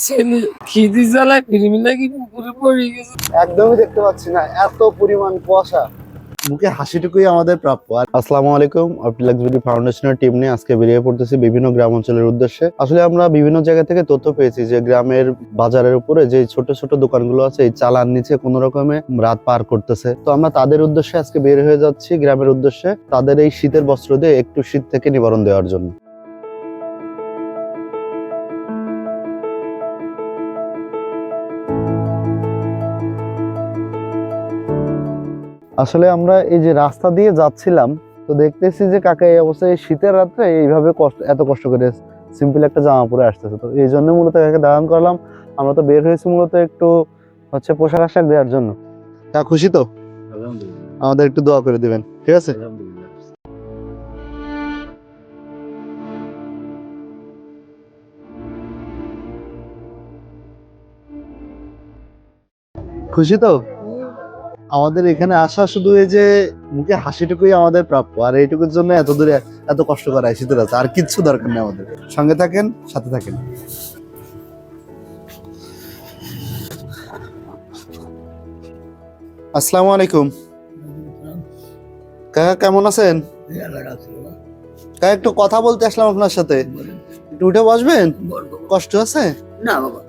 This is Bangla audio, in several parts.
ছেলে খিদি জ্বালায় ফিরিমি নাকি পুকুরে পড়ে গেছে। একদমই দেখতে পাচ্ছি না, এত পরিমাণ কুয়াশা। মুখে হাসিটুকুই আমাদের প্রাপ্য। আসসালামু আলাইকুম, অপটিলাক্স বিউটি ফাউন্ডেশনের টিম নিয়ে আজকে বেরিয়ে পড়তেছি বিভিন্ন গ্রাম অঞ্চলের উদ্দেশ্যে। আসলে আমরা বিভিন্ন জায়গা থেকে তথ্য পেয়েছি যে গ্রামের বাজারের উপরে যে ছোট ছোট দোকানগুলো আছে এই চালার নিচে কোনো রকমে রাত পার করতেছে। তো আমরা তাদের উদ্দেশ্যে আজকে বের হয়ে যাচ্ছি গ্রামের উদ্দেশ্যে, তাদের এই শীতের বস্ত্র দিয়ে একটু শীত থেকে নিবারণ দেওয়ার জন্য। আসলে আমরা এই যে রাস্তা দিয়ে যাচ্ছিলাম, তো দেখতেছি যে কাকা এই অবস্থায় শীতের রাত্রে এইভাবে এত কষ্ট করে সিম্পল একটা জামা পরে আসতেছে। তো এই জন্য মূলত কাকে দাঁড়ান করলাম। আমরা তো বের হয়েছি মূলত একটু পোশাক আশাক দেওয়ার জন্য। তা খুশি তো? আমাদের একটু দোয়া করে দিবেন, ঠিক আছে? খুশি তো? আমাদের এখানে আসা শুধু এই যে মুখে হাসিটুকুই আমাদের প্রাপ্য, আর এইটুকুর জন্য এত দূরে এত কষ্ট করা শীতের রাতে আর কিচ্ছু দরকার নেই আমাদের। সঙ্গে থাকেন, সাথে থাকেন। আসসালামু আলাইকুম কাকা, কেমন আছেন? কাকা একটু কথা বলতে আসলাম আপনার সাথে, একটু উঠে বসবেন? কষ্ট আছে না বাবা।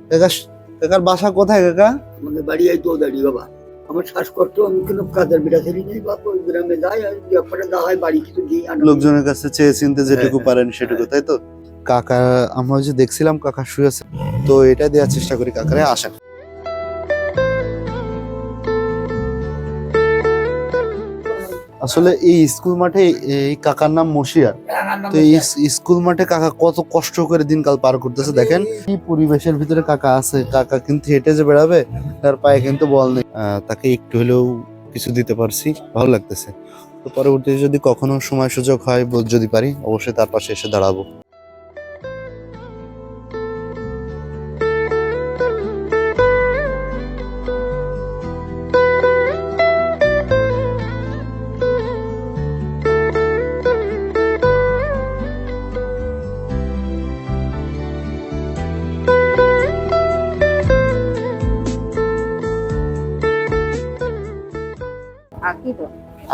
কাকা? কাকার বাসা কোথায় কাকা? আমাদের বাড়ি এই দোদারি বাবা। আমার শ্বাসকষ্ট, আমি কোনো কাজের বিরাসেরি নেই বাবা। ওই গ্রামে যাই আর ব্যাপারে না হয় বাড়ি কিছু দিই লোকজনের কাছে চেয়ে চিনতে যেটুকু পারেন সেটুকু, তাই তো? কাকা আমরা যে দেখছিলাম কাকা শুয়ে আছে, তো এটা দেওয়ার চেষ্টা করি কাকারে। আসেন। আসলে এই স্কুল মাঠে এই কাকার নাম মশিয়ার। তো এই স্কুল মাঠে কাকা কত কষ্ট করে দিনকাল পার করতেছে দেখেন। কি পরিবেশের ভিতরে কাকা আছে। কাকা কিন্তু হেঁটে যে বেড়াবে, তার পায়ে কিন্তু বল নেই। তাকে একটু হলেও কিছু দিতে পারছি, ভালো লাগতেছে। তো পরবর্তীতে যদি কখনো সময় সুযোগ হয়, যদি পারি, অবশ্যই তার পাশে এসে দাঁড়াবো।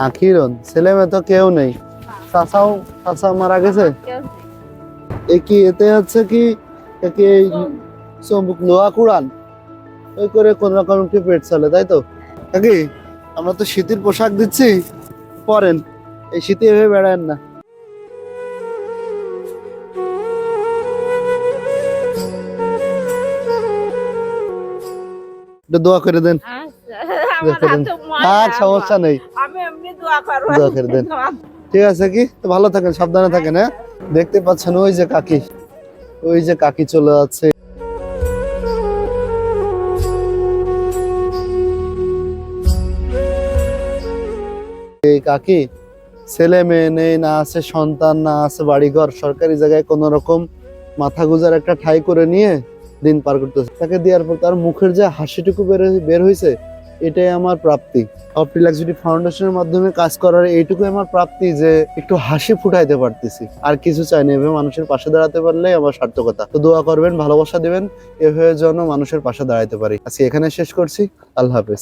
আখিরন ছেলে মেয়ে তো কেউ নেই। চাচা মারা গেছে। কি এতে হচ্ছে কি চম্বুক লোহা কুড়ান ওই করে কোন রকম একটু পেট চলে, তাই তো? কাকি আমরা তো শীতের পোশাক দিচ্ছি, পরেন। এই শীতে এভাবে বেড়ায়েন না। দোয়া করে দেন। আর সমস্যা নেই, দোয়া করে দেন। ঠিক আছে কি, তো ভালো থাকেন, সাবধানে থাকেন। হ্যাঁ, দেখতে পাচ্ছেন ওই যে কাকি, ওই যে কাকি চলে যাচ্ছে। এই কাকি ছেলে মেয়ে নেই, না আছে সন্তান, না আছে বাড়িঘর। সরকারি জায়গায় কোন রকম মাথা গুজার একটা ঠাঁই করে নিয়ে দিন পার করতেছে। তাকে দেওয়ার পর তার মুখের যে হাসিটুকু বের হয়েছে, এটাই আমার প্রাপ্তি। অপটিলাক্স বিউটি ফাউন্ডেশনের মাধ্যমে কাজ করার এইটুকুই আমার প্রাপ্তি, যে একটু হাসি ফুটাইতে পারতেছি। আর কিছু চাই না, এভাবে মানুষের পাশে দাঁড়াতে পারলেই আমার সার্থকতা। তো দোয়া করবেন, ভালোবাসা দিবেন, এভাবে যেন মানুষের পাশে দাঁড়াইতে পারি। আজকে এখানে শেষ করছি। আল্লাহ হাফেজ।